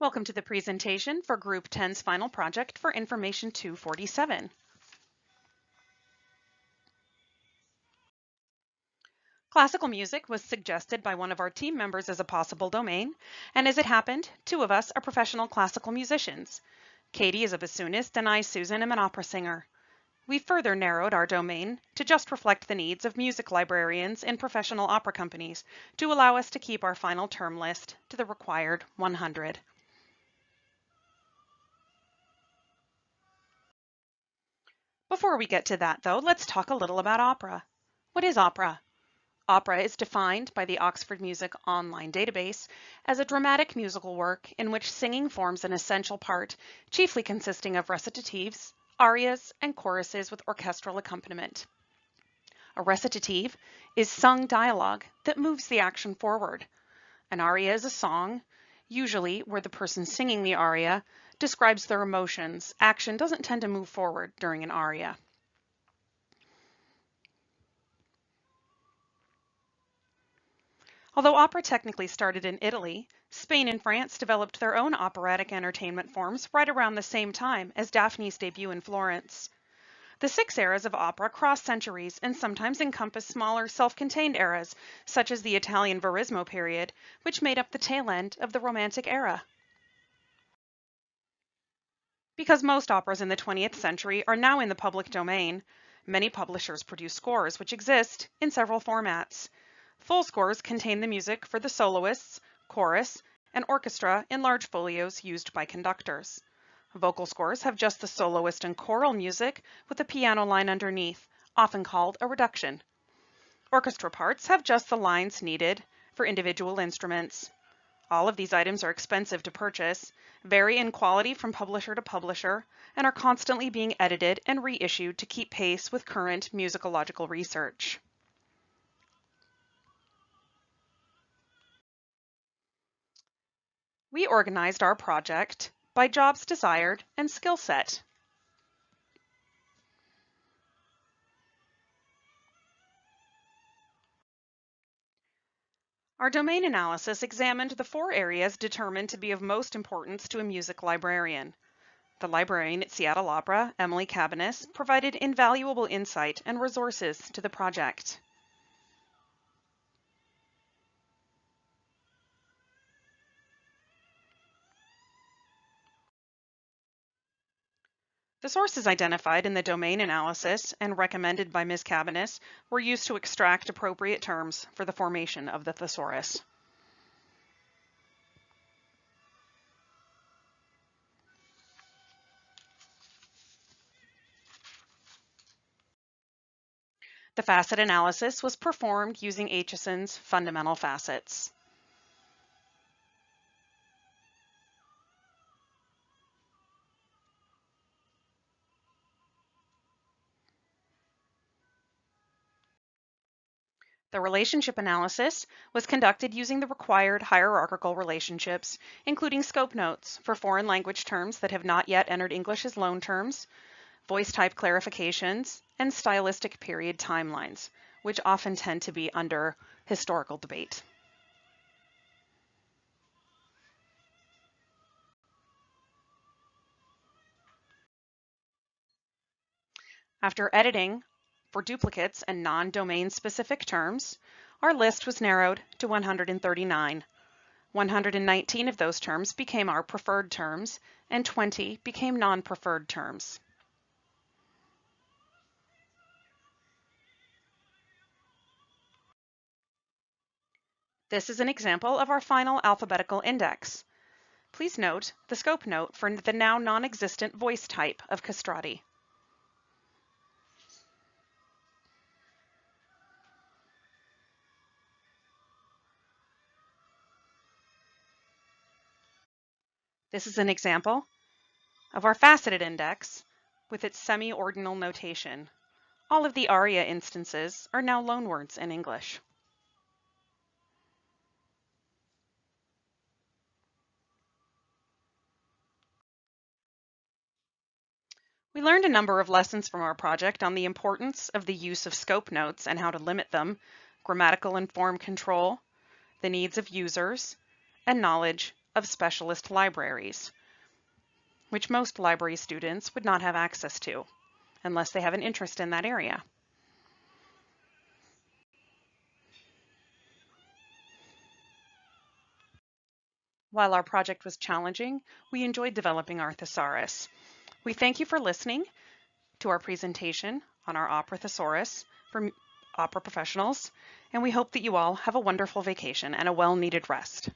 Welcome to the presentation for Group 10's final project for Information 247. Classical music was suggested by one of our team members as a possible domain, and as it happened, two of us are professional classical musicians. Katie is a bassoonist and I, Susan, am an opera singer. We further narrowed our domain to just reflect the needs of music librarians in professional opera companies to allow us to keep our final term list to the required 100. Before we get to that, though, let's talk a little about opera. What is opera? Opera is defined by the Oxford Music Online Database as a dramatic musical work in which singing forms an essential part, chiefly consisting of recitatives, arias, and choruses with orchestral accompaniment. A recitative is sung dialogue that moves the action forward. An aria is a song, usually where the person singing the aria describes their emotions. Action doesn't tend to move forward during an aria. Although opera technically started in Italy, Spain and France developed their own operatic entertainment forms right around the same time as Daphne's debut in Florence. The 6 eras of opera cross centuries and sometimes encompass smaller, self-contained eras, such as the Italian Verismo period, which made up the tail end of the Romantic era. Because most operas in the 20th century are now in the public domain, many publishers produce scores which exist in several formats. Full scores contain the music for the soloists, chorus, and orchestra in large folios used by conductors. Vocal scores have just the soloist and choral music with a piano line underneath, often called a reduction. Orchestra parts have just the lines needed for individual instruments. All of these items are expensive to purchase, vary in quality from publisher to publisher, and are constantly being edited and reissued to keep pace with current musicological research. We organized our project by jobs desired and skill set. Our domain analysis examined the 4 areas determined to be of most importance to a music librarian. The librarian at Seattle Opera, Emily Cabanis, provided invaluable insight and resources to the project. The sources identified in the domain analysis and recommended by Ms. Cabanis were used to extract appropriate terms for the formation of the thesaurus. The facet analysis was performed using Acheson's fundamental facets. The relationship analysis was conducted using the required hierarchical relationships, including scope notes for foreign language terms that have not yet entered English as loan terms, voice type clarifications, and stylistic period timelines, which often tend to be under historical debate. After editing for duplicates and non-domain specific terms, our list was narrowed to 139. 119 of those terms became our preferred terms, and 20 became non-preferred terms. This is an example of our final alphabetical index. Please note the scope note for the now non-existent voice type of castrati. This is an example of our faceted index with its semi-ordinal notation. All of the aria instances are now loanwords in English. We learned a number of lessons from our project on the importance of the use of scope notes and how to limit them, grammatical and form control, the needs of users, and knowledge of specialist libraries, which most library students would not have access to unless they have an interest in that area. While our project was challenging, we enjoyed developing our thesaurus. We thank you for listening to our presentation on our opera thesaurus for opera professionals, and we hope that you all have a wonderful vacation and a well-needed rest.